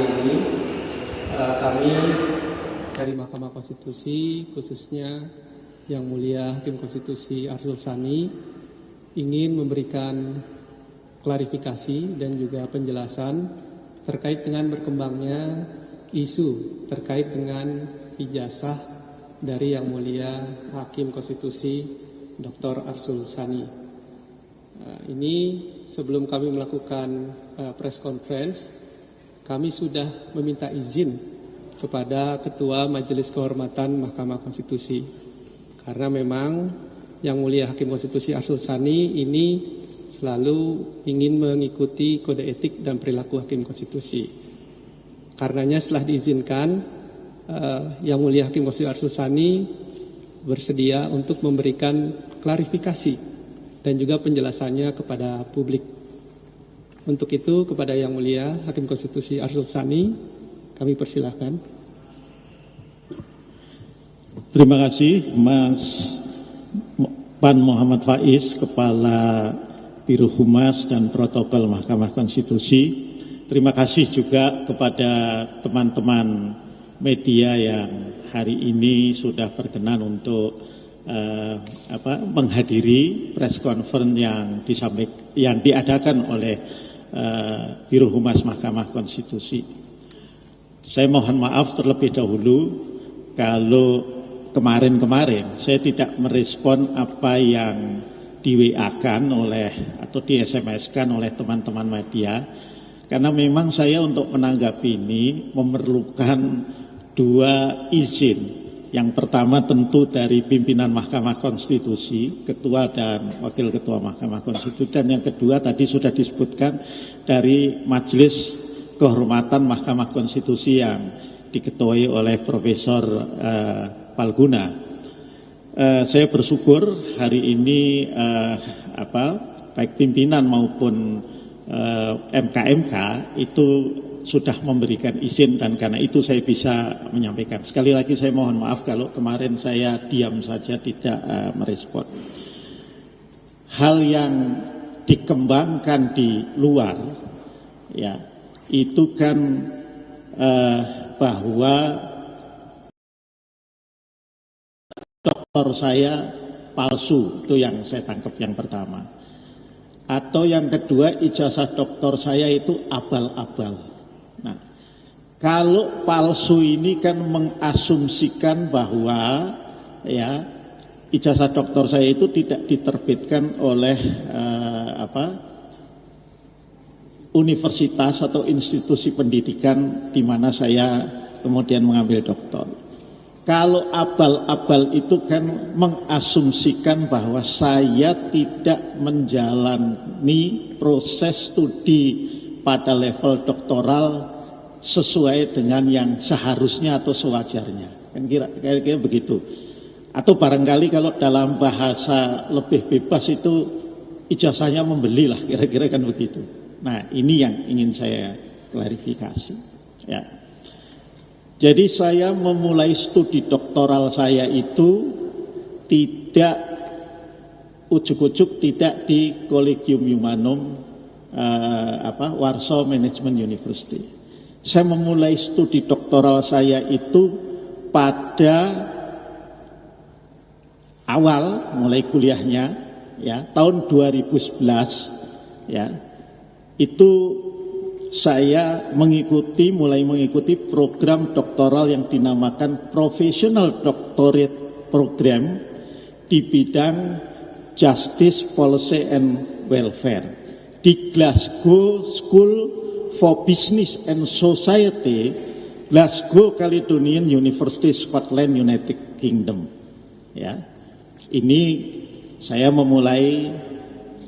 ini kami dari Mahkamah Konstitusi, khususnya Yang Mulia Hakim Konstitusi Arsul Sani, ingin memberikan klarifikasi dan juga penjelasan terkait dengan berkembangnya isu terkait dengan ijazah dari Yang Mulia Hakim Konstitusi Dr. Arsul Sani. Ini sebelum kami melakukan press conference, kami sudah meminta izin kepada Ketua Majelis Kehormatan Mahkamah Konstitusi. Karena memang Yang Mulia Hakim Konstitusi Arsul Sani ini selalu ingin mengikuti kode etik dan perilaku Hakim Konstitusi. Karenanya setelah diizinkan, Yang Mulia Hakim Konstitusi Arsul Sani bersedia untuk memberikan klarifikasi dan juga penjelasannya kepada publik. Untuk itu kepada Yang Mulia Hakim Konstitusi Arsul Sani, kami persilahkan. Terima kasih Mas Pan Muhammad Faiz, Kepala Biro Humas dan Protokol Mahkamah Konstitusi. Terima kasih juga kepada teman-teman media yang hari ini sudah berkenan untuk menghadiri press conference yang diadakan oleh Biro Humas Mahkamah Konstitusi. Saya mohon maaf terlebih dahulu kalau kemarin saya tidak merespon apa yang di-WA-kan atau di-SMS-kan oleh teman-teman media, karena memang saya untuk menanggapi ini memerlukan 2 izin. Yang pertama tentu dari pimpinan Mahkamah Konstitusi, Ketua dan Wakil Ketua Mahkamah Konstitusi, dan yang kedua tadi sudah disebutkan dari Majelis Kehormatan Mahkamah Konstitusi yang diketuai oleh Profesor Palguna. Saya bersyukur hari ini baik pimpinan maupun MKMK itu sudah memberikan izin, dan karena itu saya bisa menyampaikan. Sekali lagi saya mohon maaf kalau kemarin saya diam saja tidak merespon. Hal yang dikembangkan di luar ya itu kan bahwa doktor saya palsu, itu yang saya tangkap yang pertama. Atau yang kedua, ijazah doktor saya itu abal-abal. Nah, kalau palsu ini kan mengasumsikan bahwa ya ijazah doktor saya itu tidak diterbitkan oleh universitas atau institusi pendidikan di mana saya kemudian mengambil doktor. Kalau abal-abal itu kan mengasumsikan bahwa saya tidak menjalani proses studi pada level doktoral sesuai dengan yang seharusnya atau sewajarnya. Kan kira-kira begitu. Atau barangkali kalau dalam bahasa lebih bebas itu ijazahnya membeli lah, kira-kira kan begitu. Nah, ini yang ingin saya klarifikasi. Ya. Jadi saya memulai studi doktoral saya itu tidak ujuk-ujuk tidak di Collegium Humanum Warsaw Management University. Saya memulai studi doktoral saya itu pada awal mulai kuliahnya ya tahun 2011 ya. Itu saya mulai mengikuti program doktoral yang dinamakan Professional Doctorate Program di bidang Justice, Policy and Welfare di Glasgow School for Business and Society, Glasgow Caledonian University, Scotland, United Kingdom. Ya, ini saya memulai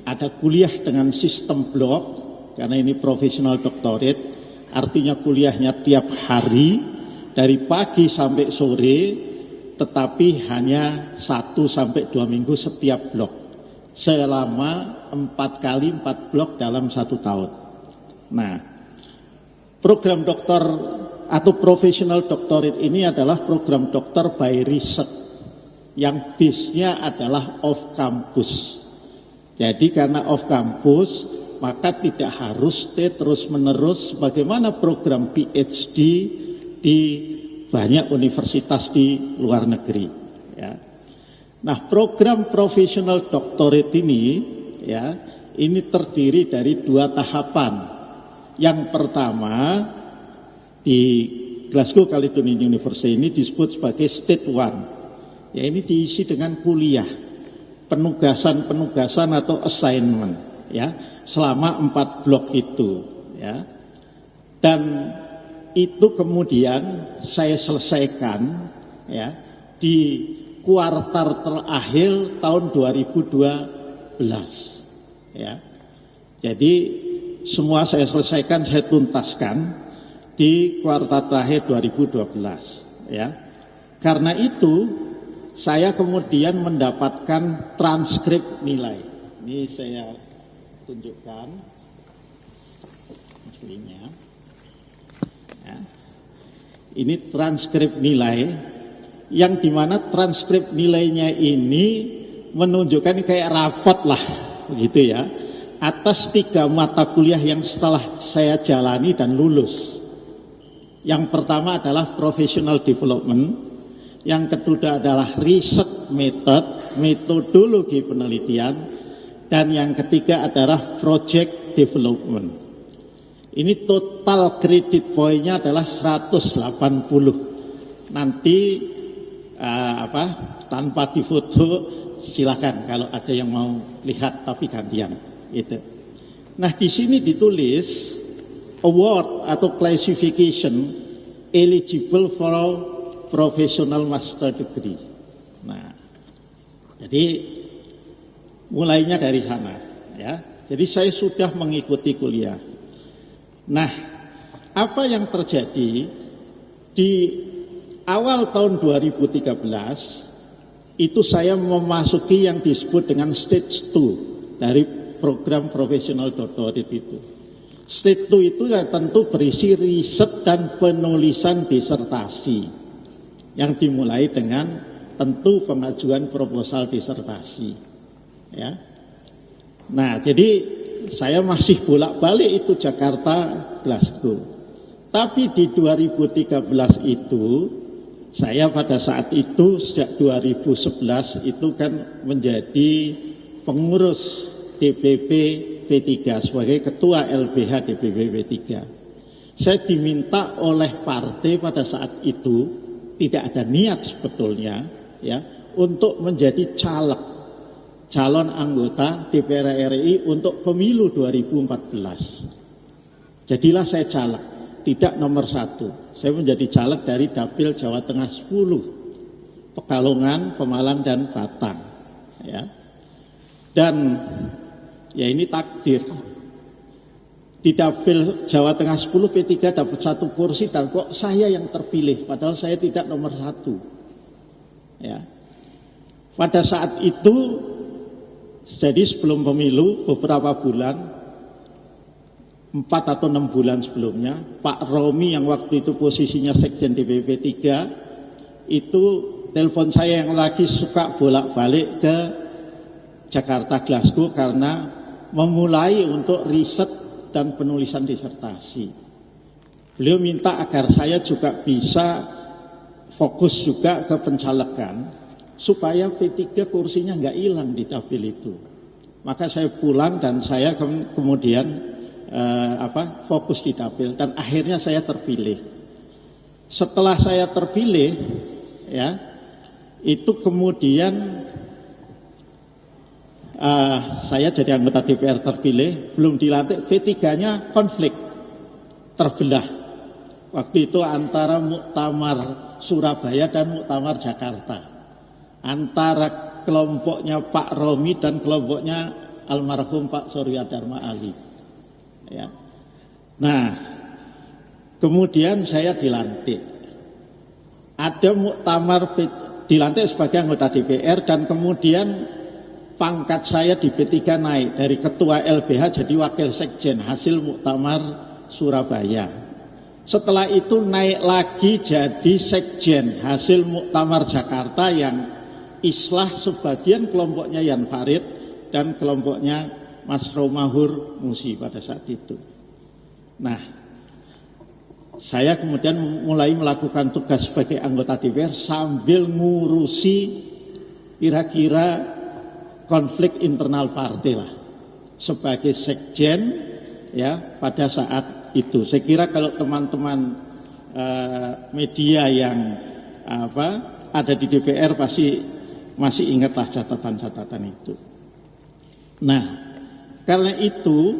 ada kuliah dengan sistem blok. Karena ini profesional doktorat, artinya kuliahnya tiap hari dari pagi sampai sore, tetapi hanya 1 sampai 2 minggu setiap blok, selama 4 kali 4 blok dalam 1 tahun. Nah, program doktor atau profesional doktorat ini adalah program doktor by research yang base-nya adalah off campus. Jadi karena off campus, maka tidak harus stay terus-menerus bagaimana program PhD di banyak universitas di luar negeri. Ya. Nah, program professional doctorate ini, ya, ini terdiri dari 2 tahapan. Yang pertama di Glasgow Caledonian University ini disebut sebagai State 1. Ya, ini diisi dengan kuliah, penugasan atau assignment, ya, selama 4 blok itu, ya. Dan itu kemudian saya selesaikan, ya, di kuartal terakhir tahun 2012, ya. Jadi semua saya selesaikan, saya tuntaskan di kuartal terakhir 2012, ya. Karena itu saya kemudian mendapatkan transkrip nilai. Ini saya tunjukkan aslinya. Ya. Ini transkrip nilai yang dimana transkrip nilainya ini menunjukkan kayak rapot lah, begitu ya, atas 3 mata kuliah yang setelah saya jalani dan lulus. Yang pertama adalah professional development, yang kedua adalah research method, metodologi penelitian, dan yang ketiga adalah project development. Ini total kredit poinnya adalah 180. Nanti tanpa difoto silakan kalau ada yang mau lihat, tapi gantian itu. Nah, di sini ditulis award atau classification eligible for professional master degree. Nah, jadi mulainya dari sana, ya. Jadi saya sudah mengikuti kuliah. Nah, apa yang terjadi di awal tahun 2013 itu saya memasuki yang disebut dengan stage 2 dari program professional doctorate itu. Stage 2 itu ya tentu berisi riset dan penulisan disertasi yang dimulai dengan tentu pengajuan proposal disertasi, ya. Nah, jadi saya masih bolak-balik itu Jakarta, Glasgow. Tapi di 2013 itu saya pada saat itu sejak 2011 itu kan menjadi pengurus DPP P3 sebagai ketua LBH DPP P3. Saya diminta oleh partai pada saat itu, tidak ada niat sebetulnya, ya, untuk menjadi calon anggota DPR RI untuk pemilu 2014. Jadilah saya caleg, tidak nomor 1. Saya menjadi caleg dari Dapil Jawa Tengah 10, Pekalongan, Pemalang, dan Batang, ya. Dan ya ini takdir. Di Dapil Jawa Tengah 10 P3 dapat 1 kursi dan kok saya yang terpilih, padahal saya tidak nomor 1, ya. Pada saat itu, jadi sebelum pemilu beberapa bulan, 4 atau 6 bulan sebelumnya, Pak Romi yang waktu itu posisinya Sekjen DPP 3 itu telepon saya yang lagi suka bolak-balik ke Jakarta Glasgow karena memulai untuk riset dan penulisan disertasi. Beliau minta agar saya juga bisa fokus juga ke pencalegan supaya P3 kursinya nggak hilang di dapil itu. Maka saya pulang dan saya kemudian fokus di dapil dan akhirnya saya terpilih. Setelah saya terpilih, ya, itu kemudian saya jadi anggota DPR terpilih, belum dilantik, P3-nya konflik, terbelah. Waktu itu antara Muktamar Surabaya dan Muktamar Jakarta, antara kelompoknya Pak Romi dan kelompoknya almarhum Pak Surya Dharma Ali, ya. Nah, kemudian saya dilantik. Ada muktamar dilantik sebagai anggota DPR dan kemudian pangkat saya di P3 naik dari ketua LBH jadi wakil sekjen hasil muktamar Surabaya. Setelah itu naik lagi jadi sekjen hasil muktamar Jakarta yang islah sebagian kelompoknya Yan Farid dan kelompoknya Mas Romahur Musi pada saat itu. Nah, saya kemudian mulai melakukan tugas sebagai anggota DPR sambil ngurusi kira-kira konflik internal partai lah, sebagai sekjen ya pada saat itu. Saya kira kalau teman-teman media yang ada di DPR pasti masih ingatlah catatan-catatan itu. Nah, karena itu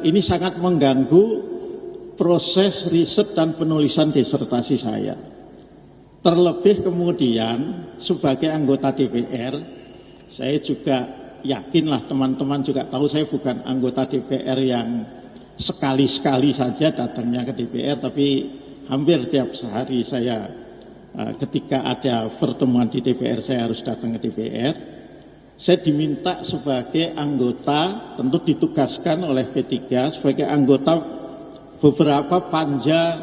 ini sangat mengganggu proses riset dan penulisan disertasi saya. Terlebih kemudian sebagai anggota DPR, saya juga yakinlah teman-teman juga tahu saya bukan anggota DPR yang sekali-sekali saja datangnya ke DPR, tapi hampir tiap sehari saya ketika ada pertemuan di DPR saya harus datang ke DPR. Saya diminta sebagai anggota, tentu ditugaskan oleh P3 sebagai anggota beberapa panja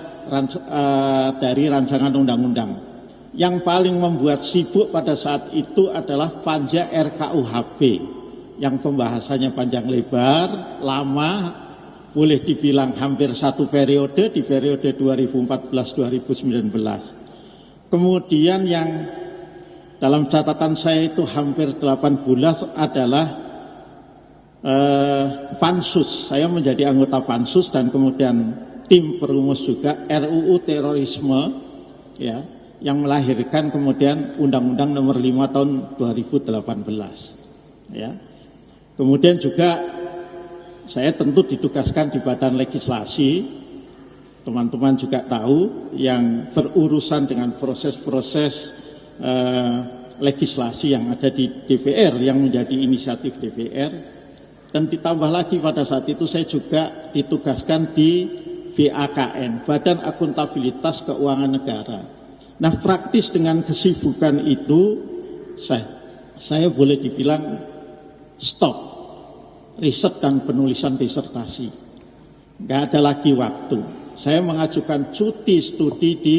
dari rancangan undang-undang. Yang paling membuat sibuk pada saat itu adalah panja RKUHP yang pembahasannya panjang lebar, lama, boleh dibilang hampir satu periode di periode 2014-2019. Kemudian yang dalam catatan saya itu hampir 18 adalah Pansus. Saya menjadi anggota Pansus dan kemudian tim perumus juga RUU terorisme ya, yang melahirkan kemudian Undang-Undang Nomor 5 tahun 2018 ya. Kemudian juga saya tentu ditugaskan di Badan Legislasi. Teman-teman juga tahu yang berurusan dengan proses-proses legislasi yang ada di DPR yang menjadi inisiatif DPR. Dan ditambah lagi pada saat itu saya juga ditugaskan di BAKN, Badan Akuntabilitas Keuangan Negara. Nah, praktis dengan kesibukan itu saya boleh dibilang stop riset dan penulisan disertasi. Nggak ada lagi waktu. Saya mengajukan cuti studi di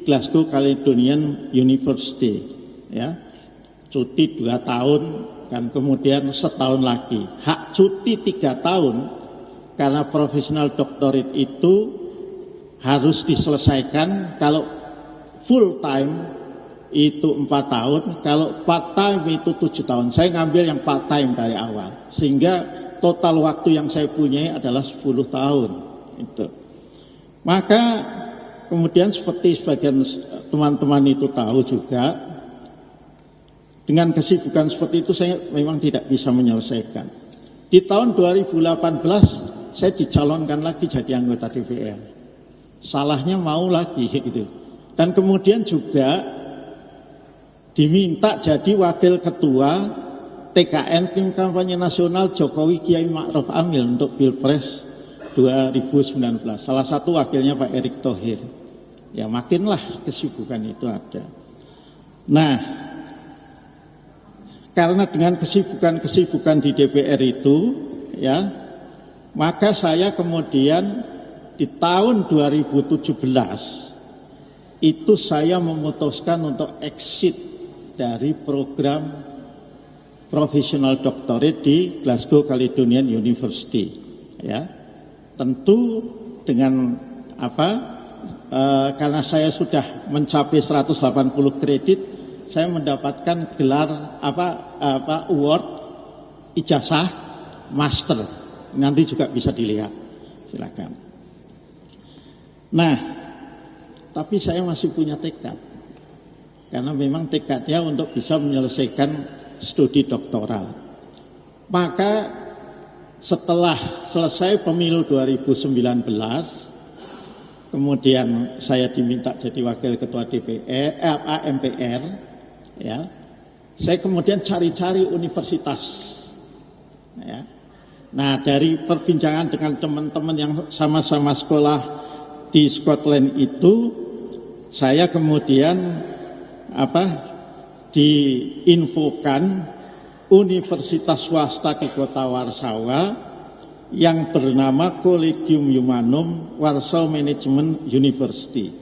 Glasgow Caledonian University, ya, cuti 2 tahun. Dan kemudian setahun lagi, hak cuti 3 tahun karena profesional doktorat itu harus diselesaikan. Kalau full time itu 4 tahun, kalau part time itu 7 tahun. Saya ngambil yang part time dari awal, sehingga total waktu yang saya punyai adalah 10 tahun. Itu. Maka kemudian seperti sebagian teman-teman itu tahu juga, dengan kesibukan seperti itu saya memang tidak bisa menyelesaikan. Di tahun 2018 saya dicalonkan lagi jadi anggota DPR. Salahnya mau lagi gitu. Dan kemudian juga diminta jadi wakil ketua TKN Tim Kampanye Nasional Jokowi Kiai Ma'ruf Amin untuk Pilpres 2019. Salah satu wakilnya Pak Erick Thohir. Ya makinlah kesibukan itu ada. Nah, karena dengan kesibukan di DPR itu, ya, maka saya kemudian di tahun 2017 itu saya memutuskan untuk exit dari program professional doctorate di Glasgow Caledonian University. Ya, tentu dengan karena saya sudah mencapai 180 kredit. Saya mendapatkan gelar award ijazah master. Nanti juga bisa dilihat. Silakan. Nah, tapi saya masih punya tekad. Karena memang tekadnya untuk bisa menyelesaikan studi doktoral. Maka setelah selesai pemilu 2019, kemudian saya diminta jadi wakil ketua MPR. Ya, saya kemudian cari-cari universitas. Ya. Nah, dari perbincangan dengan teman-teman yang sama-sama sekolah di Scotland itu, saya kemudian diinfokan universitas swasta di kota Warsawa yang bernama Collegium Humanum Warsaw Management University.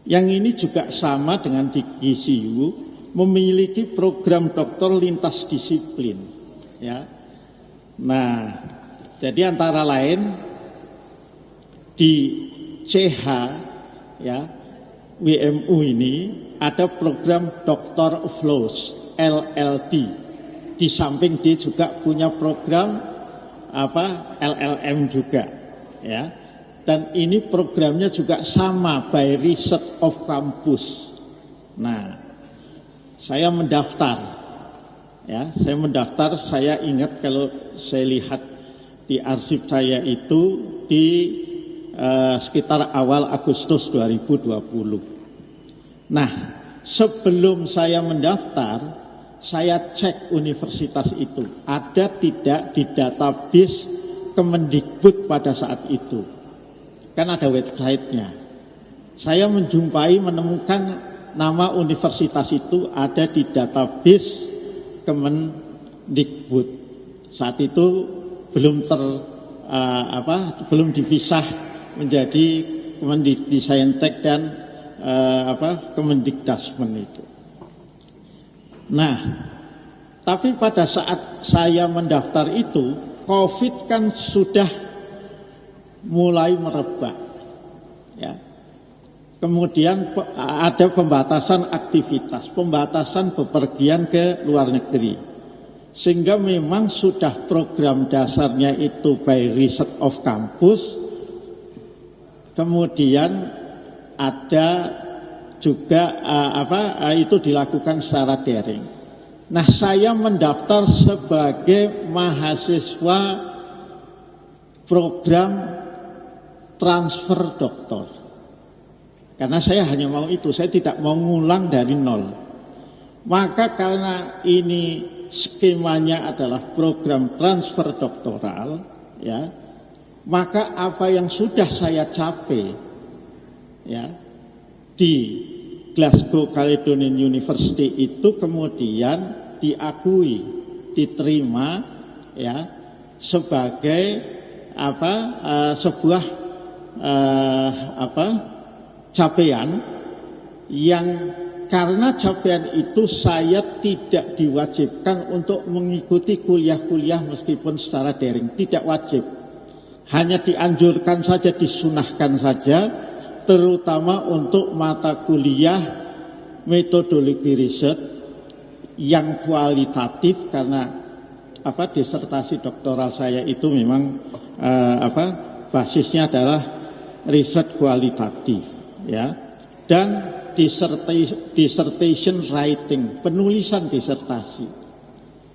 Yang ini juga sama dengan di GCU, memiliki program doktor lintas disiplin, ya. Nah, jadi antara lain di CH ya WMU ini ada program Doctor of Laws LLD. Di samping dia juga punya program LLM juga ya. Dan ini programnya juga sama by Research of Campus. Nah, saya mendaftar ya, saya ingat kalau saya lihat di arsip saya itu di sekitar awal Agustus 2020. Nah, sebelum saya mendaftar, saya cek universitas itu ada tidak di database Kemendikbud pada saat itu. Kan ada websitenya. Saya menemukan nama universitas itu ada di database Kemendikbud. Saat itu belum belum dipisah menjadi Kemendikdisayintek dan Kemendikdasmen itu. Nah, tapi pada saat saya mendaftar itu, COVID kan sudah mulai merebak, ya. Kemudian ada pembatasan aktivitas, pembatasan bepergian ke luar negeri, sehingga memang sudah program dasarnya itu by Research of Campus. Kemudian ada juga itu dilakukan secara daring. Nah, saya mendaftar sebagai mahasiswa program transfer doktor. Karena saya hanya mau itu, saya tidak mau ngulang dari nol. Maka karena ini skemanya adalah program transfer doktoral, ya, maka apa yang sudah saya capai, ya, di Glasgow Caledonian University itu kemudian diakui, diterima, ya, sebagai sebuah capaian yang karena capaian itu saya tidak diwajibkan untuk mengikuti kuliah-kuliah meskipun secara daring, tidak wajib. Hanya dianjurkan saja, disunahkan saja, terutama untuk mata kuliah metodologi riset yang kualitatif, karena disertasi doktoral saya itu memang basisnya adalah riset kualitatif, ya, dan dissertation writing, penulisan disertasi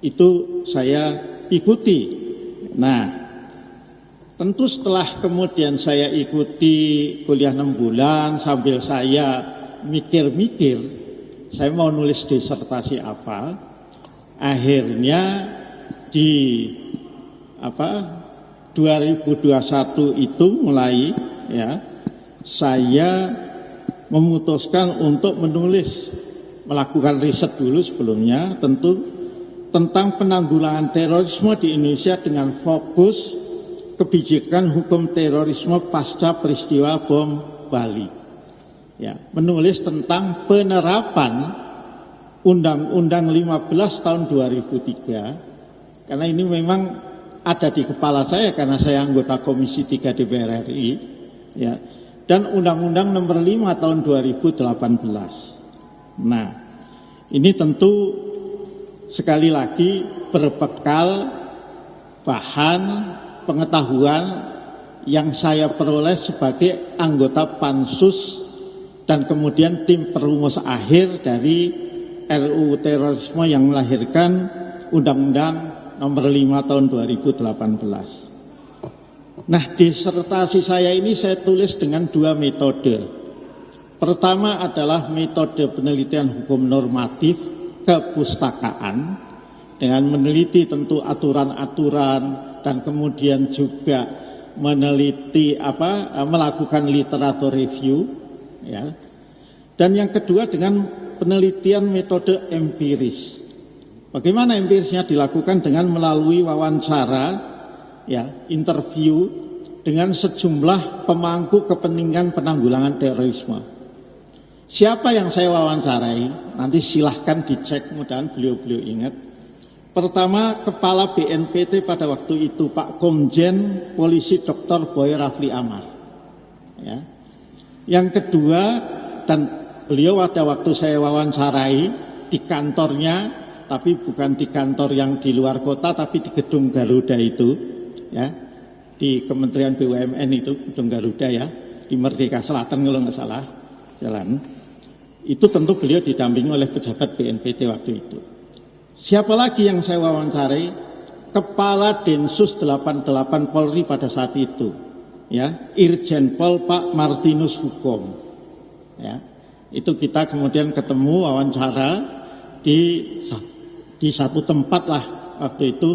itu saya ikuti. Nah, tentu setelah kemudian saya ikuti kuliah 6 bulan sambil saya mikir-mikir saya mau nulis disertasi apa, akhirnya di 2021 itu mulai, ya, saya memutuskan untuk melakukan riset dulu sebelumnya, tentu tentang penanggulangan terorisme di Indonesia dengan fokus kebijakan hukum terorisme pasca peristiwa bom Bali. Ya, menulis tentang penerapan Undang-Undang 15 tahun 2003, karena ini memang ada di kepala saya karena saya anggota Komisi 3 DPR RI, ya, dan Undang-Undang nomor 5 tahun 2018. Nah, ini tentu sekali lagi berbekal bahan pengetahuan yang saya peroleh sebagai anggota Pansus dan kemudian tim perumus akhir dari RUU terorisme yang melahirkan Undang-Undang nomor 5 tahun 2018. Nah, disertasi saya ini saya tulis dengan 2 metode. Pertama adalah metode penelitian hukum normatif kepustakaan dengan meneliti tentu aturan-aturan dan kemudian juga meneliti melakukan literatur review, ya. Dan yang kedua dengan penelitian metode empiris. Bagaimana empirisnya dilakukan dengan melalui wawancara, ya, interview dengan sejumlah pemangku kepentingan penanggulangan terorisme. Siapa yang saya wawancarai? Nanti silahkan dicek, mudah-mudahan beliau-beliau ingat. Pertama, Kepala BNPT pada waktu itu Pak Komjen Polisi Dr. Boy Rafli Amar. Ya. Yang kedua, dan beliau pada waktu saya wawancarai di kantornya, tapi bukan di kantor yang di luar kota, tapi di gedung Garuda itu, ya, di Kementerian BUMN itu, gedung Garuda ya, di Merdeka Selatan kalau nggak salah jalan. Itu tentu beliau didampingi oleh pejabat BNPT waktu itu. Siapa lagi yang saya wawancarai? Kepala Densus 88 Polri pada saat itu, ya, Irjen Pol Pak Martinus Hukom. Ya, itu kita kemudian ketemu wawancara di satu tempat lah waktu itu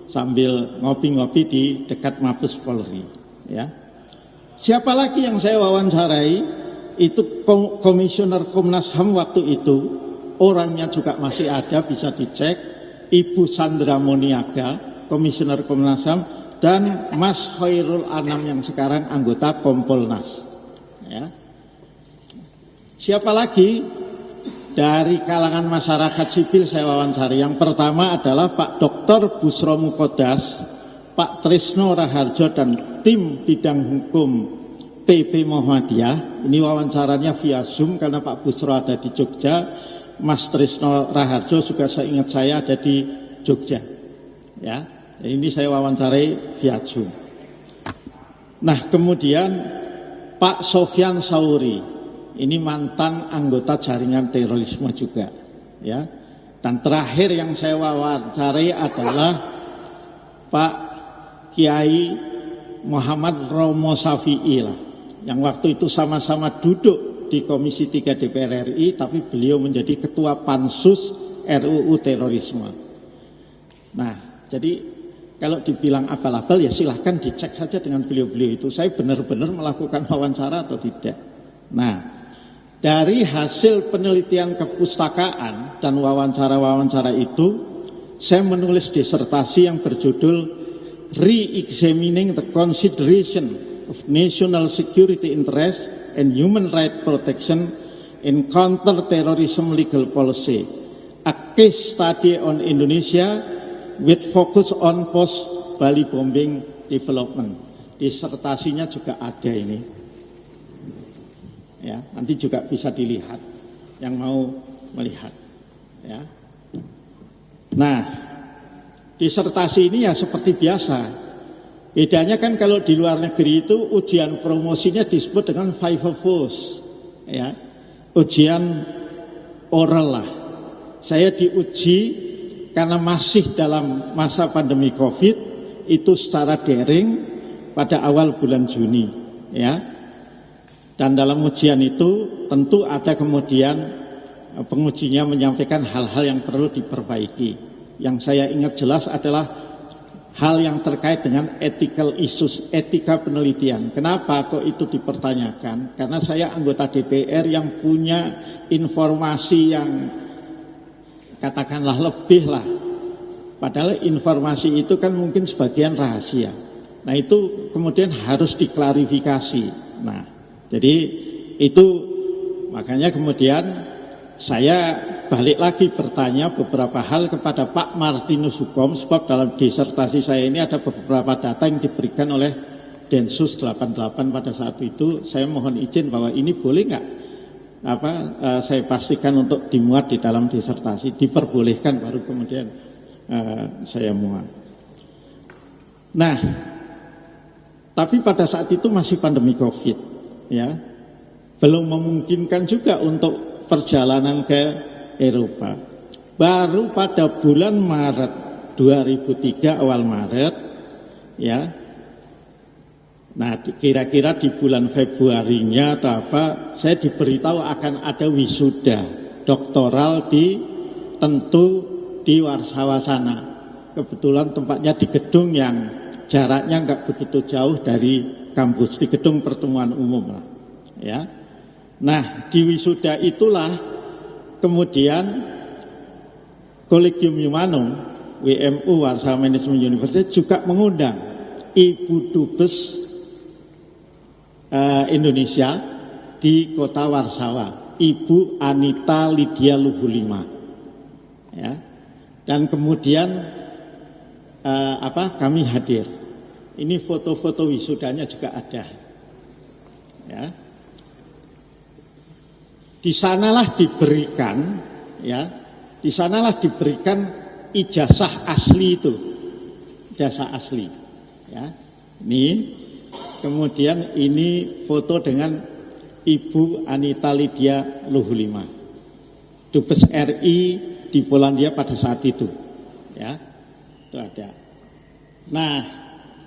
sambil ngopi-ngopi di dekat Mabes Polri. Ya, siapa lagi yang saya wawancarai? Itu Komisioner Komnas HAM waktu itu. Orangnya juga masih ada, bisa dicek, Ibu Sandra Moniaga, Komisioner Komnas HAM, dan Mas Khairul Anam yang sekarang anggota Kompolnas. Ya. Siapa lagi dari kalangan masyarakat sipil saya wawancari? Yang pertama adalah Pak Dr. Busro Mukodas, Pak Trisno Raharjo, dan tim bidang hukum PP Muhammadiyah. Ini wawancaranya via Zoom karena Pak Busro ada di Jogja. Mas Trisno Raharjo juga seingat saya ada di Jogja. Ya, ini saya wawancarai via Zoom. Nah, kemudian Pak Sofyan Sauri, ini mantan anggota jaringan terorisme juga. Ya, dan terakhir yang saya wawancarai adalah Pak Kiai Muhammad Romo Safi'i lah, yang waktu itu sama-sama duduk di Komisi 3 DPR RI, tapi beliau menjadi ketua Pansus RUU terorisme. Nah, jadi kalau dibilang abal-abal ya silahkan dicek saja dengan beliau-beliau itu. Saya benar-benar melakukan wawancara atau tidak. Nah, dari hasil penelitian kepustakaan dan wawancara-wawancara itu, saya menulis disertasi yang berjudul Re-examining the Consideration of National Security Interest and Human Rights Protection in Counter-Terrorism Legal Policy, a case study on Indonesia with focus on post-Bali bombing development. Disertasinya juga ada ini. Ya, nanti juga bisa dilihat yang mau melihat. Ya. Nah, disertasi ini ya seperti biasa. Bedanya kan kalau di luar negeri itu ujian promosinya disebut dengan Viva-Voce, ya, ujian oral lah. Saya diuji karena masih dalam masa pandemi COVID itu secara daring pada awal bulan Juni, ya. Dan dalam ujian itu tentu ada kemudian pengujinya menyampaikan hal-hal yang perlu diperbaiki. Yang saya ingat jelas adalah hal yang terkait dengan ethical issues, etika penelitian. Kenapa kok itu dipertanyakan? Karena saya anggota DPR yang punya informasi yang katakanlah lebih lah. Padahal informasi itu kan mungkin sebagian rahasia. Nah, itu kemudian harus diklarifikasi. Nah, jadi itu makanya kemudian saya balik lagi bertanya beberapa hal kepada Pak Martinus Hukom, sebab dalam disertasi saya ini ada beberapa data yang diberikan oleh Densus 88 pada saat itu. Saya mohon izin bahwa ini boleh nggak saya pastikan untuk dimuat di dalam disertasi, diperbolehkan baru kemudian saya muat. Nah, tapi pada saat itu masih pandemi COVID, ya, belum memungkinkan juga untuk perjalanan ke Eropa. Baru pada bulan Maret 2003, awal Maret, ya. Nah, kira-kira di bulan Februarinya atau apa, saya diberitahu akan ada wisuda doktoral tentu di Warsawa sana. Kebetulan tempatnya di gedung yang jaraknya nggak begitu jauh dari kampus, di gedung pertemuan umum lah, ya. Nah, di wisuda itulah kemudian Collegium Humanum WMU Warsaw Management University juga mengundang Ibu Dubes Indonesia di kota Warsawa, Ibu Anita Lydia Luhulima. Ya. Dan kemudian kami hadir. Ini foto-foto wisudanya juga ada. Ya. Di sanalah diberikan ijazah asli itu. Ijazah asli. Ya. Ini kemudian ini foto dengan Ibu Anita Lydia Luhulima, Dubes RI di Polandia pada saat itu. Ya. Itu ada. Nah,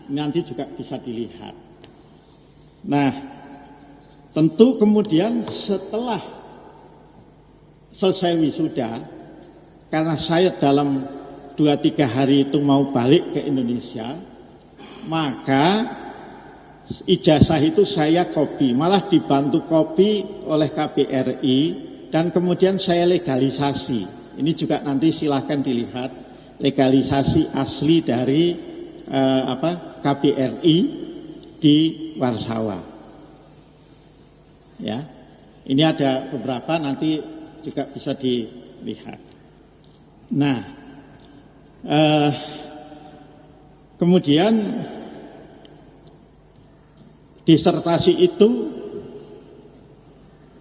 nanti juga bisa dilihat. Nah, tentu kemudian setelah selesai wisuda, karena saya dalam 2-3 hari itu mau balik ke Indonesia, maka ijazah itu saya copy, malah dibantu copy oleh KBRI, dan kemudian saya legalisasi. Ini juga nanti silahkan dilihat legalisasi asli dari KBRI di Warsawa. Ya, ini ada beberapa, nanti juga bisa dilihat. Nah, kemudian disertasi itu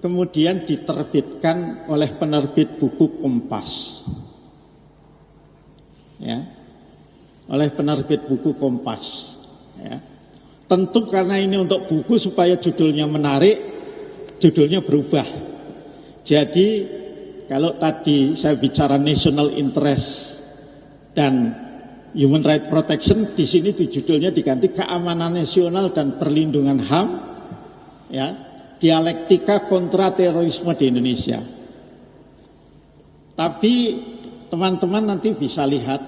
kemudian diterbitkan oleh penerbit buku Kompas. Ya, oleh penerbit buku Kompas. Ya. Tentu karena ini untuk buku supaya judulnya menarik, judulnya berubah. Jadi kalau tadi saya bicara national interest dan human right protection, di sini di judulnya diganti keamanan nasional dan perlindungan HAM, ya, dialektika kontra terorisme di Indonesia. Tapi teman-teman nanti bisa lihat,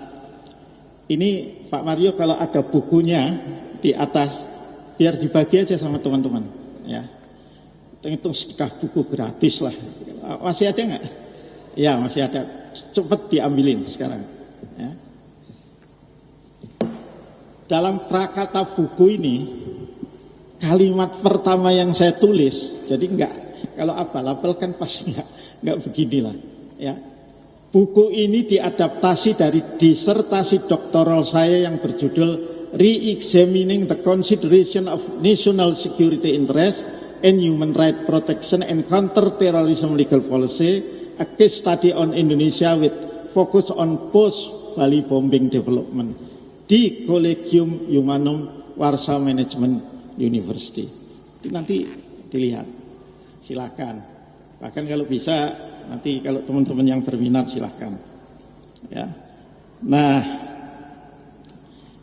ini Pak Mario kalau ada bukunya di atas, biar dibagi aja sama teman-teman, ya. Itu sedekah buku gratis lah. Masih ada nggak? Ya, masih ada. Cepat diambilin sekarang. Ya. Dalam prakata buku ini, kalimat pertama yang saya tulis, jadi enggak, kalau apel kan pasti enggak beginilah. Ya. Buku ini diadaptasi dari disertasi doktoral saya yang berjudul Re-examining the Consideration of National Security Interest and Human Right Protection and Counter-Terrorism Legal Policy, a case study on Indonesia with focus on post-Bali bombing development di Collegium Humanum Warsaw Management University. Itu nanti dilihat, silakan. Bahkan kalau bisa, nanti kalau teman-teman yang berminat silakan. Ya. Nah,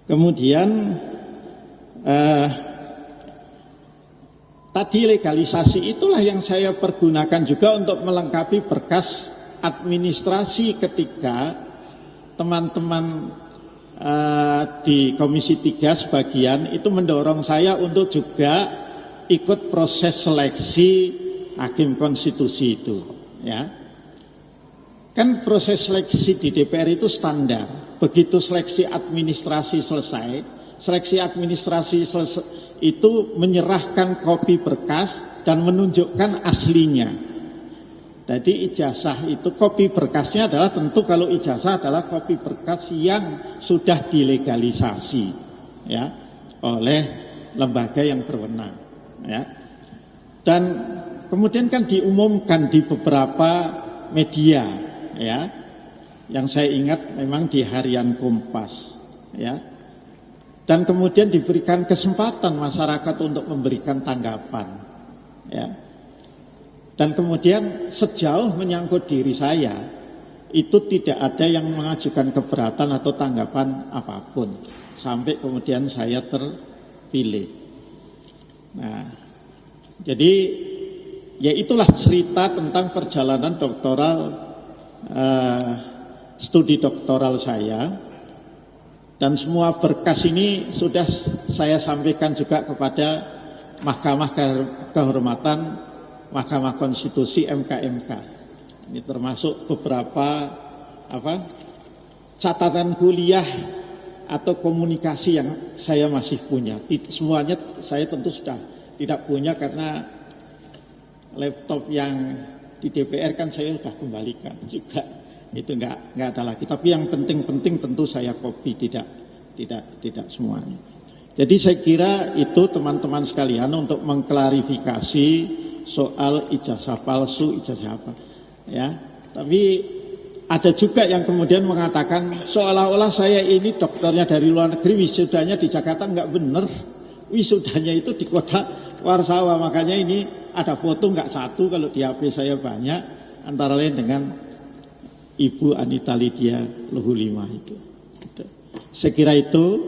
kemudian tadi legalisasi itulah yang saya pergunakan juga untuk melengkapi berkas administrasi ketika teman-teman di Komisi 3 sebagian itu mendorong saya untuk juga ikut proses seleksi hakim konstitusi itu, ya. Kan proses seleksi di DPR itu standar. Begitu seleksi administrasi selesai, itu menyerahkan kopi berkas dan menunjukkan aslinya. Jadi ijazah itu kopi berkasnya adalah tentu kalau ijazah adalah kopi berkas yang sudah dilegalisasi, ya, oleh lembaga yang berwenang, ya. Dan kemudian kan diumumkan di beberapa media, ya. Yang saya ingat memang di Harian Kompas, ya. Dan kemudian diberikan kesempatan masyarakat untuk memberikan tanggapan, ya. Dan kemudian sejauh menyangkut diri saya, itu tidak ada yang mengajukan keberatan atau tanggapan apapun sampai kemudian saya terpilih. Nah, jadi ya itulah cerita tentang perjalanan doktoral, studi doktoral saya. Dan semua berkas ini sudah saya sampaikan juga kepada Mahkamah Kehormatan Mahkamah Konstitusi MK. Ini termasuk beberapa catatan kuliah atau komunikasi yang saya masih punya. Semuanya saya tentu sudah tidak punya karena laptop yang di DPR kan saya sudah kembalikan juga Itu nggak ada lagi. Tapi yang penting-penting tentu saya copy, tidak semuanya. Jadi saya kira itu teman-teman sekalian untuk mengklarifikasi soal ijazah palsu, ijazah apa, ya. Tapi ada juga yang kemudian mengatakan seolah-olah saya ini dokternya dari luar negeri, wisudanya di Jakarta. Nggak benar. Wisudanya itu di kota Warsawa. Makanya ini ada foto nggak satu, kalau di HP saya banyak, antara lain dengan Ibu Anita Lydia Luhulima itu. Saya kira itu,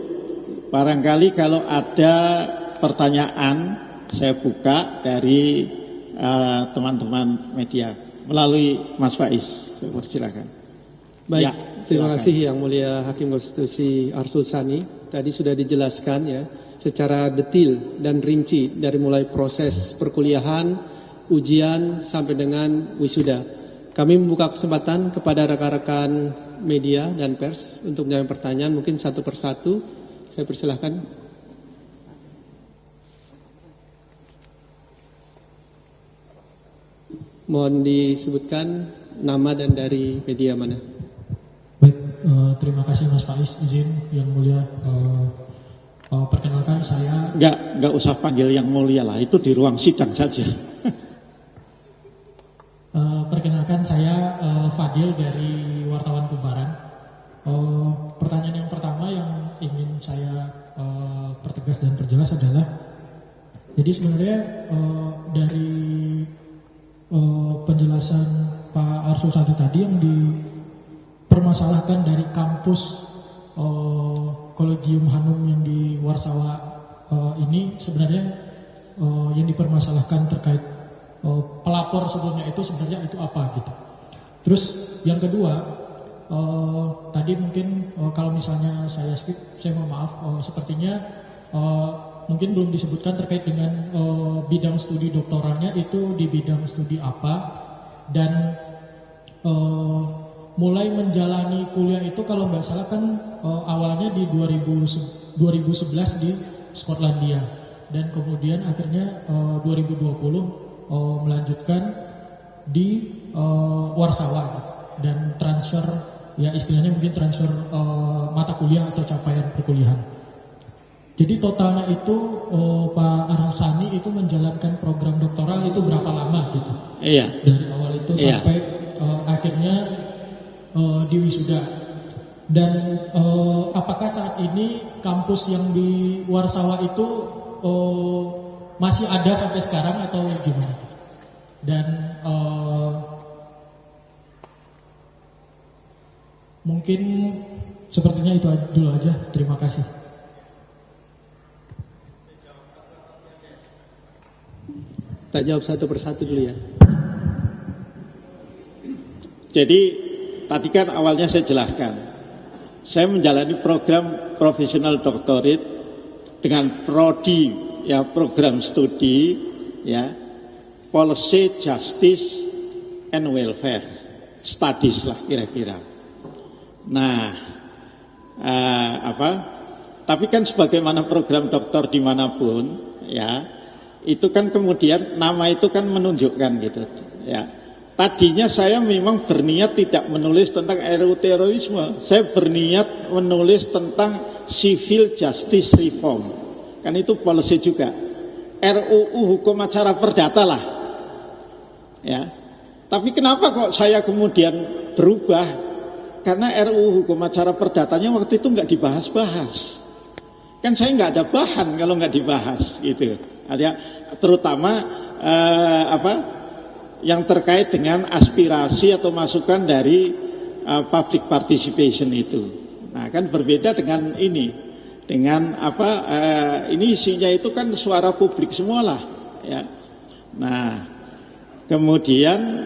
barangkali kalau ada pertanyaan saya buka dari teman-teman media melalui Mas Faiz. Saya persilakan. Baik, ya, terima kasih Yang Mulia Hakim Konstitusi Arsul Sani. Tadi sudah dijelaskan ya secara detail dan rinci dari mulai proses perkuliahan, ujian sampai dengan wisuda. Kami membuka kesempatan kepada rekan-rekan media dan pers untuk menjawab pertanyaan, mungkin satu persatu. Saya persilahkan. Mohon disebutkan nama dan dari media mana. Baik, terima kasih Mas Faiz, izin Yang Mulia. Perkenalkan saya. Nggak usah panggil Yang Mulia lah, itu di ruang sidang saja. Perkenalkan saya Fadil dari Wartawan Kumparan. Pertanyaan yang pertama yang ingin saya pertegas dan perjelas adalah, jadi sebenarnya dari penjelasan Pak Arsul Sani tadi yang dipermasalahkan dari kampus Kolegium Hanum yang di Warsawa ini sebenarnya yang dipermasalahkan terkait pelapor sebelumnya itu sebenarnya itu apa gitu. Terus yang kedua, tadi mungkin kalau misalnya saya skip, saya mohon maaf, sepertinya mungkin belum disebutkan terkait dengan bidang studi doktoralnya itu di bidang studi apa, dan mulai menjalani kuliah itu kalau nggak salah kan awalnya di 2011 di Skotlandia, dan kemudian akhirnya 2020 melanjutkan di Warsawa dan transfer, ya istilahnya mungkin transfer mata kuliah atau capaian perkuliahan. Jadi totalnya itu Pak Arsul Sani itu menjalankan program doktoral itu berapa lama gitu? Iya. Dari awal itu sampai akhirnya di wisuda. Dan apakah saat ini kampus yang di Warsawa itu masih ada sampai sekarang atau gimana? Dan mungkin sepertinya itu dulu aja. Terima kasih. Tak jawab satu persatu dulu ya. Jadi tadi kan awalnya saya jelaskan, saya menjalani program profesional doctorate dengan prodi, ya program studi, ya policy, justice, and welfare studies lah kira-kira. Nah, tapi kan sebagaimana program doktor dimanapun, ya itu kan kemudian nama itu kan menunjukkan gitu, ya. Tadinya saya memang berniat tidak menulis tentang RUU terorisme, saya berniat menulis tentang civil justice reform, kan itu policy juga, RUU hukum acara perdata lah, ya. Tapi kenapa kok saya kemudian berubah? Karena RUU hukum acara perdatanya waktu itu nggak dibahas-bahas, kan saya nggak ada bahan kalau nggak dibahas, gitu. Artinya terutama yang terkait dengan aspirasi atau masukan dari public participation itu. Nah, kan berbeda dengan ini. Dengan ini isinya itu kan suara publik semualah, ya. Nah, kemudian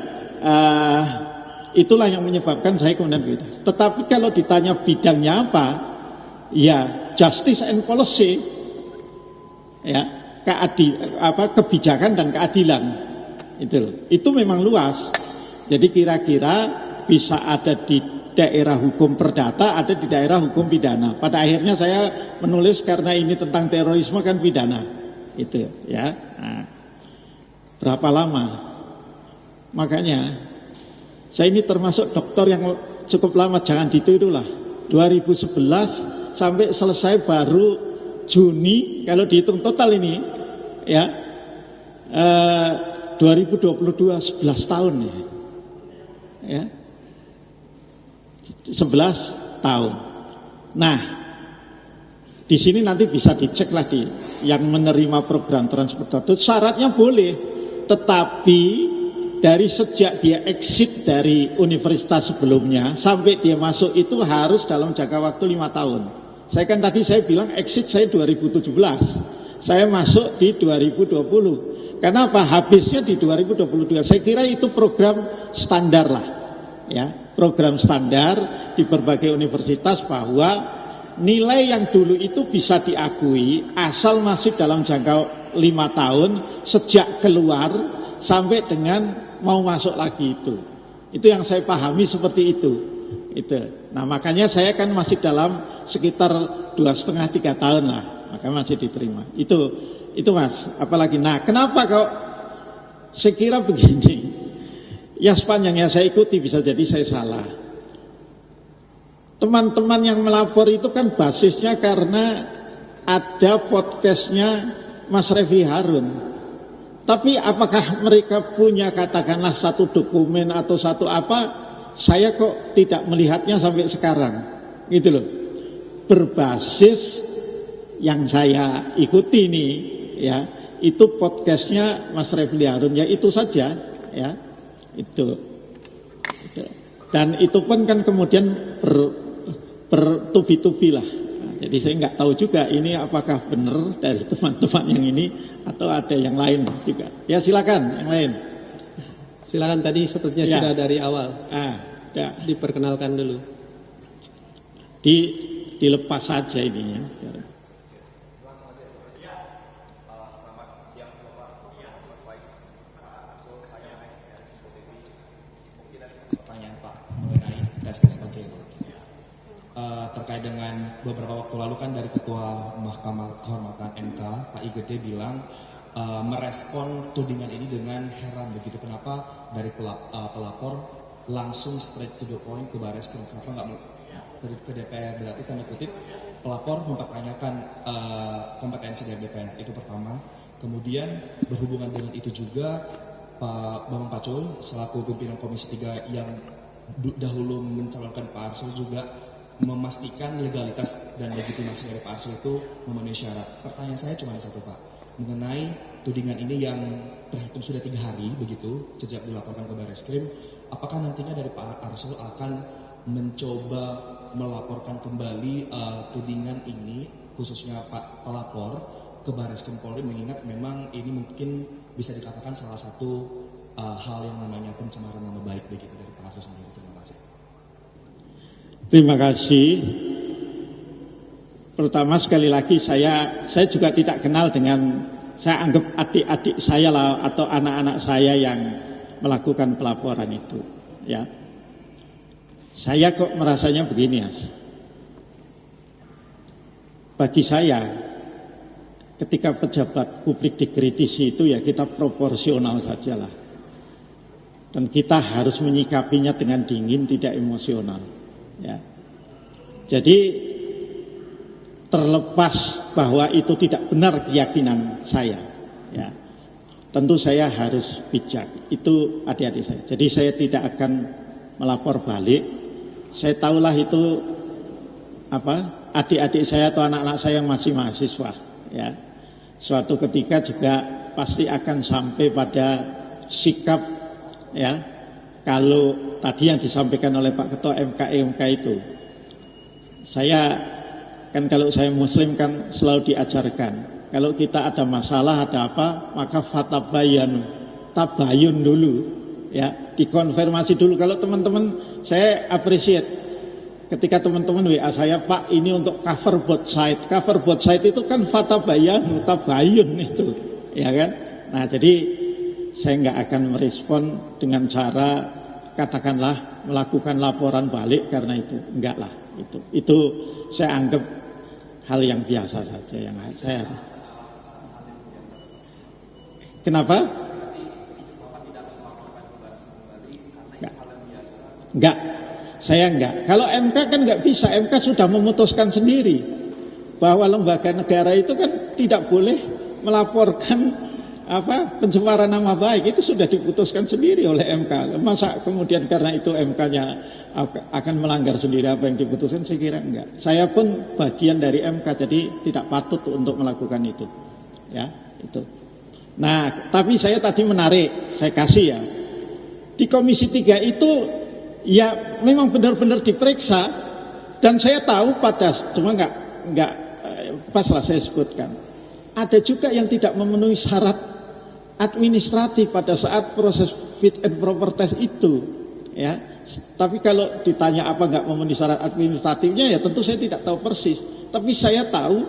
itulah yang menyebabkan saya kemudian begitu. Tetapi kalau ditanya bidangnya apa? Ya, justice and policy. Ya, kebijakan dan keadilan. Itu memang luas. Jadi kira-kira bisa ada di daerah hukum perdata, ada di daerah hukum pidana. Pada akhirnya saya menulis karena ini tentang terorisme kan pidana. Itu ya. Nah, berapa lama? Makanya saya ini termasuk dokter yang cukup lama, jangan ditirulah. 2011 sampai selesai baru Juni, kalau dihitung total ini ya 2022 11 tahun ya. 11 tahun. Nah, di sini nanti bisa dicek lagi yang menerima program transportasi syaratnya boleh, tetapi dari sejak dia exit dari universitas sebelumnya sampai dia masuk itu harus dalam jangka waktu 5 tahun. Saya kan tadi saya bilang exit saya 2017, saya masuk di 2020. Karena apa? Habisnya di 2022. Saya kira itu program standar lah, ya, program standar di berbagai universitas bahwa nilai yang dulu itu bisa diakui asal masih dalam jangka 5 tahun sejak keluar sampai dengan mau masuk lagi itu. Itu yang saya pahami seperti itu. Nah makanya saya kan masih dalam sekitar 2,5-3 tahun lah, maka masih diterima. Itu Mas, apalagi. Nah, kenapa kok saya kira begini? Ya sepanjangnya saya ikuti bisa jadi saya salah. Teman-teman yang melapor itu kan basisnya karena ada podcastnya Mas Refli Harun. Tapi apakah mereka punya katakanlah satu dokumen atau satu apa? Saya kok tidak melihatnya sampai sekarang. Gitu loh. Berbasis yang saya ikuti nih, ya, itu podcastnya Mas Refli Harun, ya itu saja, ya, itu. Dan itu pun kan kemudian bertubi-tubi lah. Nah, jadi saya nggak tahu juga ini apakah benar dari teman-teman yang ini atau ada yang lain juga. Ya silakan yang lain. Silakan, tadi sepertinya Ya. sudah dari awal. Ya. Diperkenalkan dulu. Dilepas saja ininya. Pertanyaan Pak mengenai tes pakai terkait dengan beberapa waktu lalu kan dari Ketua Mahkamah Kehormatan MK Pak Igede bilang merespon tudingan ini dengan heran begitu, kenapa dari pelapor langsung straight to the point ke Barreskrim, kenapa nggak ke DPR? Berarti tanda kutip pelapor mempertanyakan kompetensi dari DPR, itu pertama. Kemudian berhubungan dengan itu juga Pak Bambang Pacul selaku pimpinan Komisi 3 yang dahulu mencalonkan Pak Arsul juga memastikan legalitas dan legitimasi dari Pak Arsul itu memenuhi syarat. Pertanyaan saya cuma satu Pak, mengenai tudingan ini yang terhitung sudah 3 hari begitu sejak dilaporkan ke Barreskrim, apakah nantinya dari Pak Arsul akan mencoba melaporkan kembali tudingan ini khususnya Pak pelapor ke Barreskrim Polri, mengingat memang ini mungkin bisa dikatakan salah satu hal yang namanya pencemaran nama baik begitu dari Pak Arsul sendiri. Terima kasih. Terima kasih. Pertama sekali lagi saya juga tidak kenal dengan, saya anggap adik-adik saya lah atau anak-anak saya yang melakukan pelaporan itu, ya. Saya kok merasanya begini, Mas. Bagi saya, ketika pejabat publik dikritisi itu ya kita proporsional sajalah. Dan kita harus menyikapinya dengan dingin, tidak emosional, ya. Jadi terlepas bahwa itu tidak benar keyakinan saya, ya, tentu saya harus bijak. Itu adik-adik saya. Jadi saya tidak akan melapor balik. Saya tahulah itu apa, adik-adik saya atau anak-anak saya yang masih mahasiswa, ya. Suatu ketika juga pasti akan sampai pada sikap, ya, kalau tadi yang disampaikan oleh Pak Ketua MK itu. Saya kan kalau saya muslim kan selalu diajarkan, kalau kita ada masalah, ada apa, maka fatabayanu, tabayun dulu, ya, dikonfirmasi dulu. Kalau teman-teman, saya appreciate ketika teman-teman WA saya, Pak ini untuk cover both side itu kan fatabayanu, tabayun itu, ya kan. Nah jadi saya nggak akan merespon dengan cara katakanlah melakukan laporan balik karena itu, enggak lah. Itu saya anggap hal yang biasa saja yang saya. Kenapa? Enggak. Saya enggak. Kalau MK kan enggak bisa, MK sudah memutuskan sendiri bahwa lembaga negara itu kan tidak boleh melaporkan pencemaran nama baik. Itu sudah diputuskan sendiri oleh MK. Masa kemudian karena itu MK-nya akan melanggar sendiri apa yang diputuskan? Saya kira enggak. Saya pun bagian dari MK, jadi tidak patut untuk melakukan itu. Ya, itu. Nah, tapi saya tadi menarik, saya kasih ya. Di Komisi 3 itu ya memang benar-benar diperiksa, dan saya tahu cuma enggak pas lah saya sebutkan. Ada juga yang tidak memenuhi syarat administratif pada saat proses fit and proper test itu, ya. Tapi kalau ditanya apa enggak memenuhi syarat administratifnya, ya tentu saya tidak tahu persis. Tapi saya tahu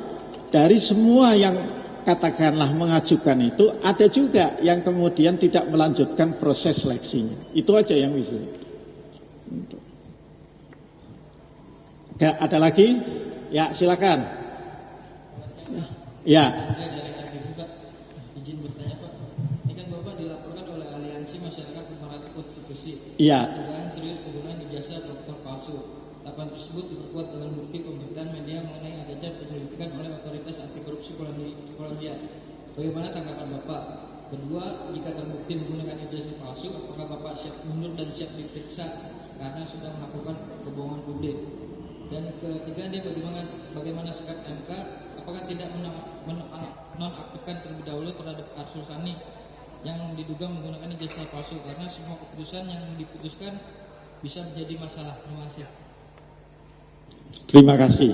dari semua yang katakanlah mengajukan itu, ada juga yang kemudian tidak melanjutkan proses seleksinya. Itu aja yang bisa. Ada lagi? Ya, silakan. Ya. Izin bertanya Pak, ini kan Bapak dilaporkan oleh Aliansi Masyarakat Pemerhati Konstitusi. Iya. Dugaan serius penggunaan ijazah doktor palsu. Laporan tersebut diperkuat dengan bukti pemberitaan media mengenai adanya penyelidikan oleh otoritas anti korupsi Polandia. Bagaimana tanggapan Bapak? Kedua, jika terbukti menggunakan ijazah palsu, apakah Bapak siap mundur dan siap diperiksa karena sudah melakukan kebohongan publik? Dan ketiga, dia bagaimana sikap MK? Apakah tidak menonaktifkan terlebih dahulu terhadap Arsul Sani yang diduga menggunakan ijazah palsu, karena semua keputusan yang diputuskan bisa menjadi masalah. Terima kasih. Terima kasih.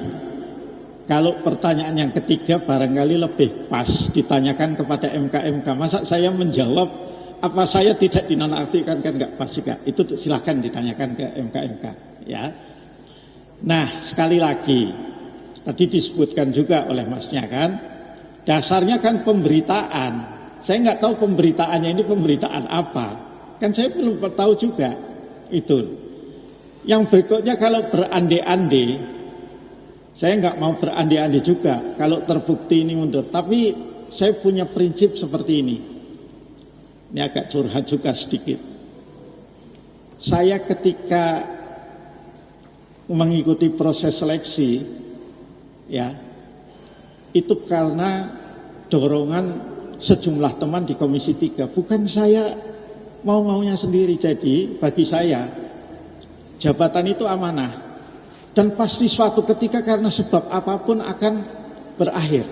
Kalau pertanyaan yang ketiga barangkali lebih pas ditanyakan kepada MK. Masa saya menjawab apa saya tidak dinonaktifkan, kan enggak pas juga. Itu silahkan ditanyakan ke MK, ya. Nah, sekali lagi tadi disebutkan juga oleh Masnya kan, dasarnya kan pemberitaan. Saya nggak tahu pemberitaannya ini pemberitaan apa, kan saya belum tahu juga itu. Yang berikutnya, kalau berandai-andai, saya nggak mau berandai-andai juga kalau terbukti ini mundur. Tapi saya punya prinsip seperti ini. Ini agak curhat juga sedikit. Saya ketika mengikuti proses seleksi, ya, itu karena dorongan sejumlah teman di Komisi 3, bukan saya mau-maunya sendiri. Jadi bagi saya jabatan itu amanah, dan pasti suatu ketika karena sebab apapun akan berakhir.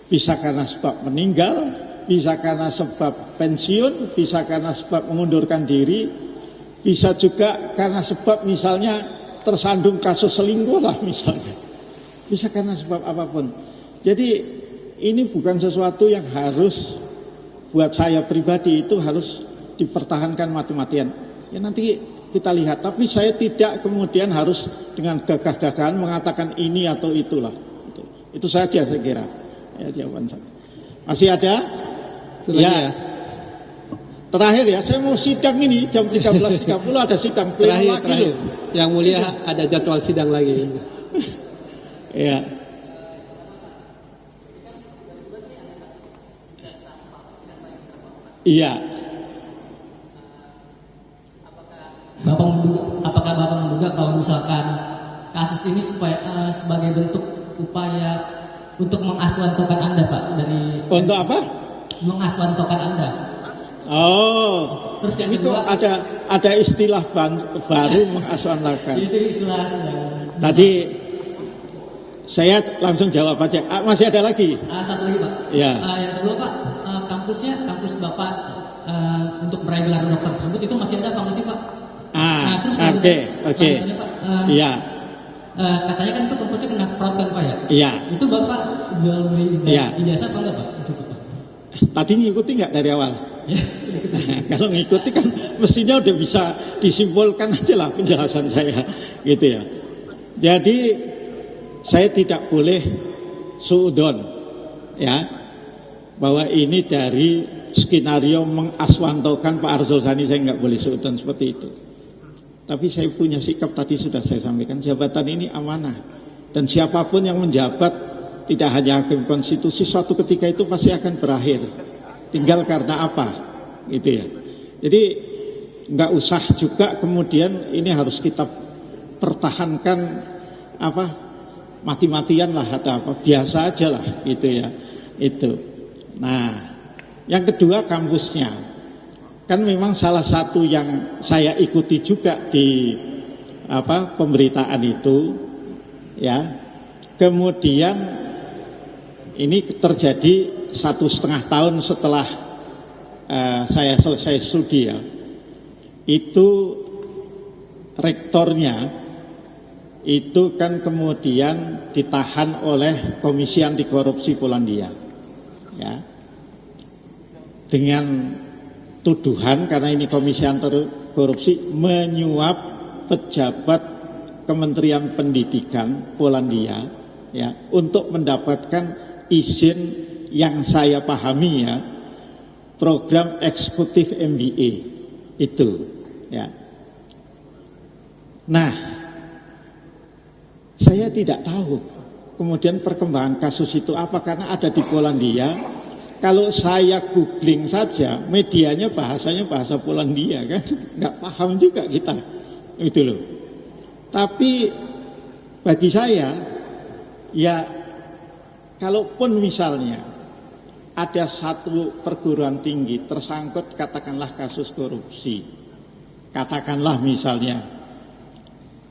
Bisa karena sebab meninggal, bisa karena sebab pensiun, bisa karena sebab mengundurkan diri, bisa juga karena sebab misalnya tersandung kasus selingkuh lah misalnya. Bisa karena sebab apapun. Jadi ini bukan sesuatu yang harus buat saya pribadi itu harus dipertahankan mati-matian. Ya nanti kita lihat. Tapi saya tidak kemudian harus dengan gagah-gagahan mengatakan ini atau itulah. Itu saja saya kira. Ya, jawaban saya. Masih ada? Ya. Terakhir ya, saya mau sidang ini jam 13.30 ada sidang pleno lagi. Terakhir. Yang mulia ada jadwal sidang lagi. Ya. Iya. Apakah Bapak menduga kalau misalkan kasus ini sebagai bentuk upaya untuk mengaswantokan Anda, Pak, dari untuk apa? Mengaswantokan Anda. Oh, terus yang itu kedua, ada istilah baru mengaswantokan. Itu istilahnya. Tadi saya langsung jawab aja. Masih ada lagi? Satu lagi, Pak. Ya. Yang kedua, Pak, kampus Bapak untuk meraih gelar dokter tersebut itu masih ada apa nggak sih, Pak? Oke. Iya. Katanya kan itu kampusnya kena fraud kan, Pak ya? Iya. Itu Bapak jual beli ijazah apa enggak, Pak? Tadi ngikuti nggak dari awal? Kalau ngikuti kan mestinya udah bisa disimpulkan aja lah penjelasan saya, gitu ya. Jadi saya tidak boleh suudon, ya, bahwa ini dari skenario mengaswantokan Pak Arsul Sani. Saya nggak boleh suudon seperti itu. Tapi saya punya sikap tadi sudah saya sampaikan, jabatan ini amanah, dan siapapun yang menjabat tidak hanya hakim konstitusi, suatu ketika itu pasti akan berakhir. Tinggal karena apa, gitu ya. Jadi nggak usah juga kemudian ini harus kita pertahankan apa mati-matian lah atau apa, biasa aja lah gitu ya itu. Nah, yang kedua kampusnya, kan memang salah satu yang saya ikuti juga di apa pemberitaan itu ya. Kemudian ini terjadi 1,5 tahun setelah saya selesai studi ya. Itu rektornya itu kan kemudian ditahan oleh Komisi Anti Korupsi Polandia ya, dengan tuduhan karena ini Komisi Anti Korupsi menyuap pejabat Kementerian Pendidikan Polandia ya untuk mendapatkan izin yang saya pahami ya program eksekutif MBA itu ya. Nah, saya tidak tahu kemudian perkembangan kasus itu apa karena ada di Polandia. Kalau saya googling saja medianya bahasanya bahasa Polandia kan, nggak paham juga kita itu loh. Tapi bagi saya ya kalaupun misalnya ada satu perguruan tinggi tersangkut katakanlah kasus korupsi, katakanlah misalnya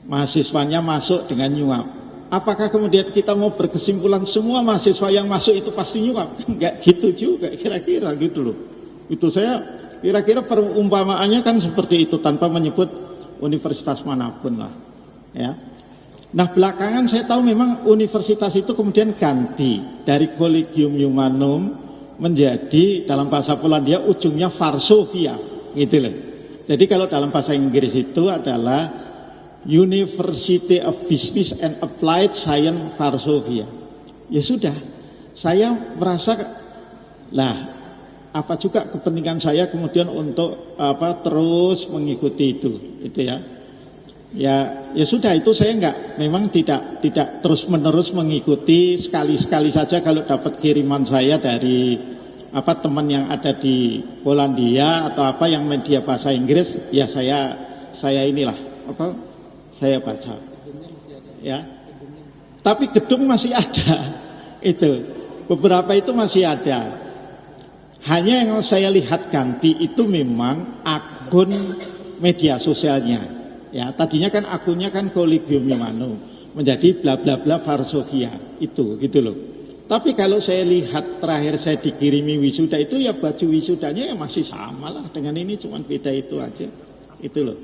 mahasiswanya masuk dengan nyuap, apakah kemudian kita mau berkesimpulan semua mahasiswa yang masuk itu pasti nyuap? Enggak gitu juga kira-kira gitu loh. Itu saya kira-kira perumpamaannya kan seperti itu tanpa menyebut universitas manapun lah ya. Nah belakangan saya tahu memang universitas itu kemudian ganti dari Collegium Humanum menjadi dalam bahasa Polandia ujungnya Varsovia gitu loh. Jadi kalau dalam bahasa Inggris itu adalah University of Business and Applied Science Varsovia. Ya sudah, saya merasa lah apa juga kepentingan saya kemudian untuk apa terus mengikuti itu ya. Ya sudah itu saya memang tidak terus menerus mengikuti, sekali-sekali saja kalau dapat kiriman saya dari apa teman yang ada di Polandia atau apa yang media bahasa Inggris ya saya inilah apa saya baca ya. Tapi gedung masih ada itu, beberapa itu masih ada. Hanya yang saya lihat ganti itu memang akun media sosialnya ya. Tadinya kan akunnya kan Collegium Humanum menjadi bla bla bla Varsovia itu gitu loh. Tapi kalau saya lihat terakhir saya dikirimi wisuda itu ya baju wisudanya ya masih sama lah dengan ini, cuma beda itu aja itu loh.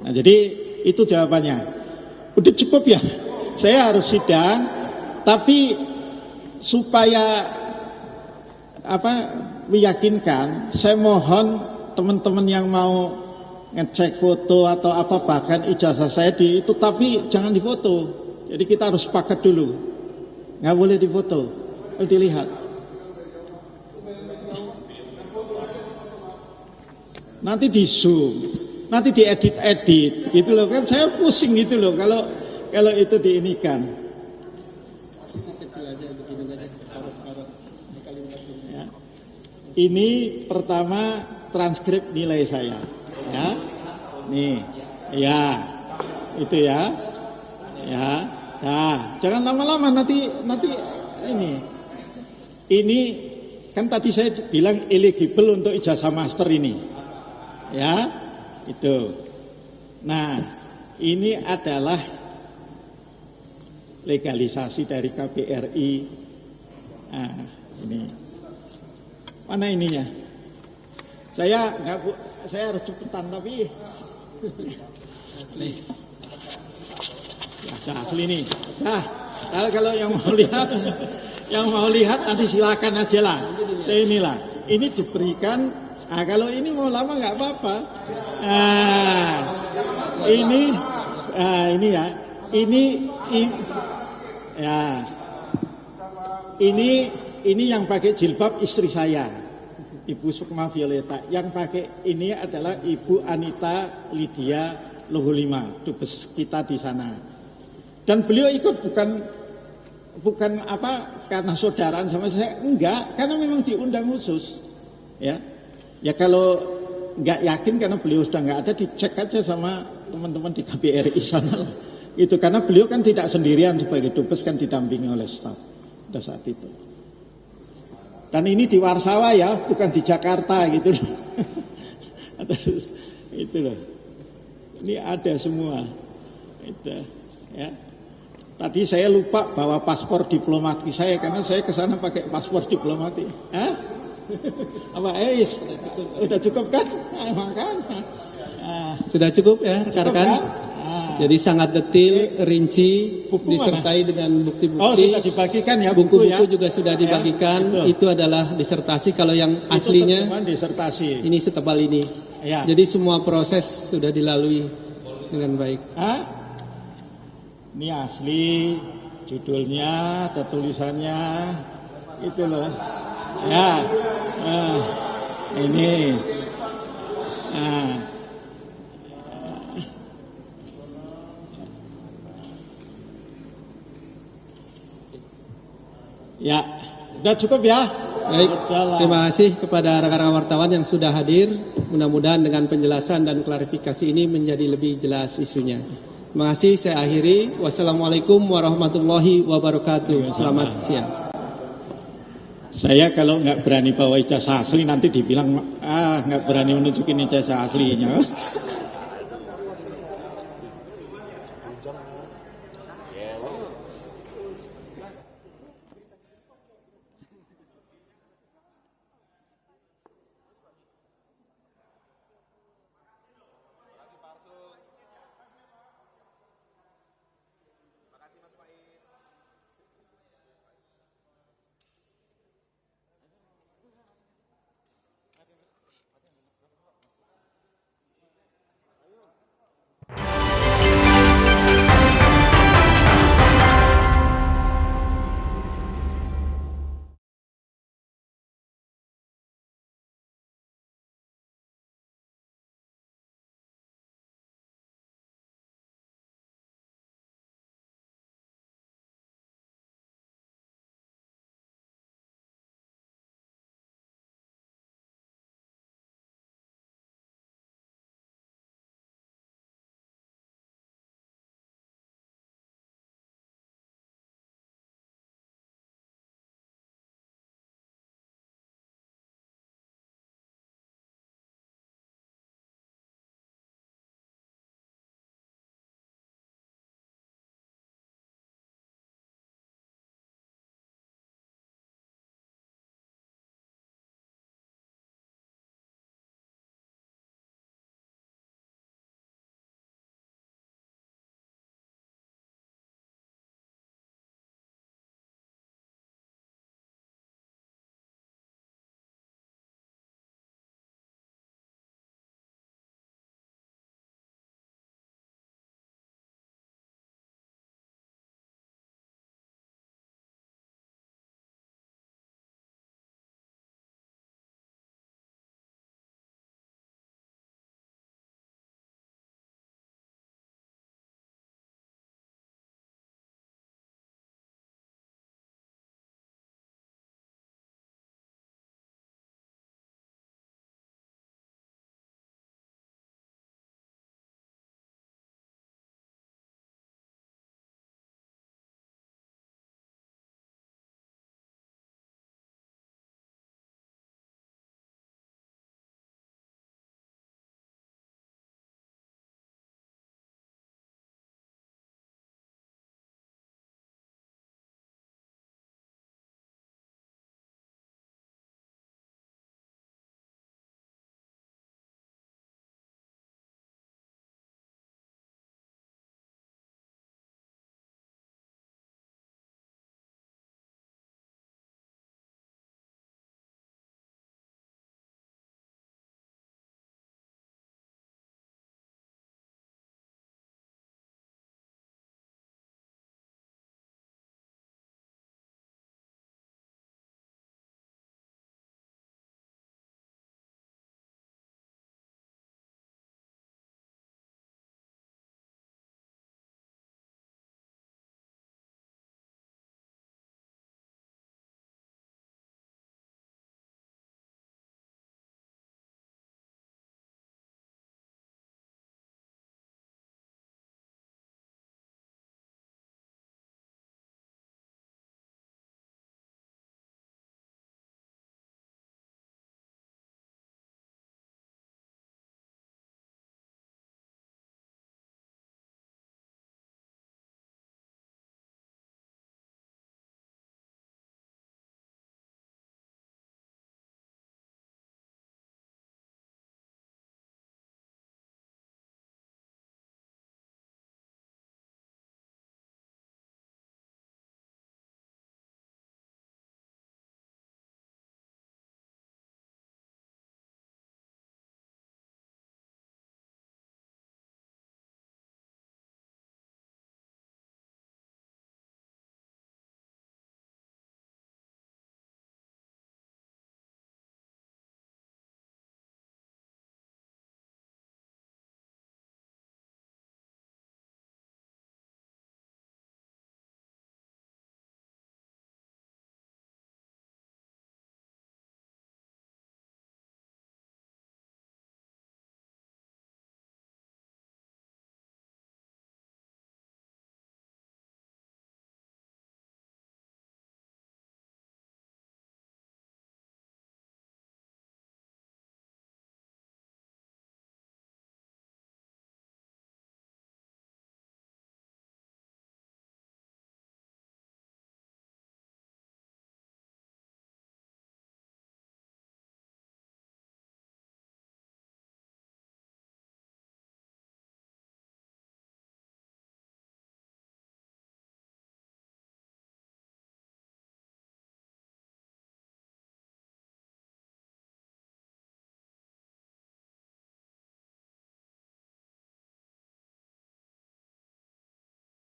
Nah jadi itu jawabannya. Udah cukup ya. Saya harus sidang, tapi supaya apa meyakinkan, saya mohon teman-teman yang mau ngecek foto atau apa bahkan ijazah saya di itu, tapi jangan difoto. Jadi kita harus sepakat dulu, nggak boleh difoto, harus dilihat. Nanti di zoom, nanti diedit-edit gitu loh kan, saya pusing gitu loh kalau itu diinikan. Ya. Ini pertama transkrip nilai saya, ya, nih, ya, itu ya, nah, jangan lama-lama nanti ini kan tadi saya bilang eligible untuk ijazah master ini, ya. Itu. Nah, ini adalah legalisasi dari KBRI. Nah, ini. Mana ininya? Saya harus cepetan tapi asli. Ya, asli nih. Nah, kalau yang mau lihat nanti silakan aja lah. Saya inilah. Ini diberikan. Nah, kalau ini mau lama nggak apa-apa. Nah, ini ya, ini yang pakai jilbab istri saya, Ibu Sukma Violeta. Yang pakai ini adalah Ibu Anita Lydia Luhulima, dubes kita di sana. Dan beliau ikut bukan apa karena saudaraan sama saya, enggak, karena memang diundang khusus, ya. Ya kalau nggak yakin karena beliau sudah nggak ada, dicek aja sama teman-teman di KBRI sana. Itu karena beliau kan tidak sendirian sebagai dubes, kan didampingi oleh staf pada saat itu. Dan ini di Warsawa ya, bukan di Jakarta gitu loh. Itu loh. Ini ada semua. Itu ya. Tadi saya lupa bawa paspor diplomatik saya karena saya ke sana pakai paspor diplomatik. Hah? Apa udah cukup kan? Makan. Sudah cukup ya rekan-rekan? Kan? Jadi sangat detil, rinci, Buku disertai dengan bukti-bukti. Oh, sudah dibagikan ya buku-buku ya? juga sudah dibagikan. Ya, itu adalah disertasi. Kalau yang aslinya itu disertasi. ini setebal ini. Ya. Jadi semua proses sudah dilalui dengan baik. Hah? Ini asli, judulnya, ada tulisannya, itu loh. Ya, ini. Ya, udah cukup ya. Baik, Udahlah. terima kasih kepada rekan-rekan wartawan yang sudah hadir. Mudah-mudahan dengan penjelasan dan klarifikasi ini menjadi lebih jelas isunya. Terima kasih, saya akhiri. Wassalamualaikum warahmatullahi wabarakatuh. Selamat siang. Saya kalau nggak berani bawa ijazah asli nanti dibilang nggak berani menunjukin ijazah aslinya.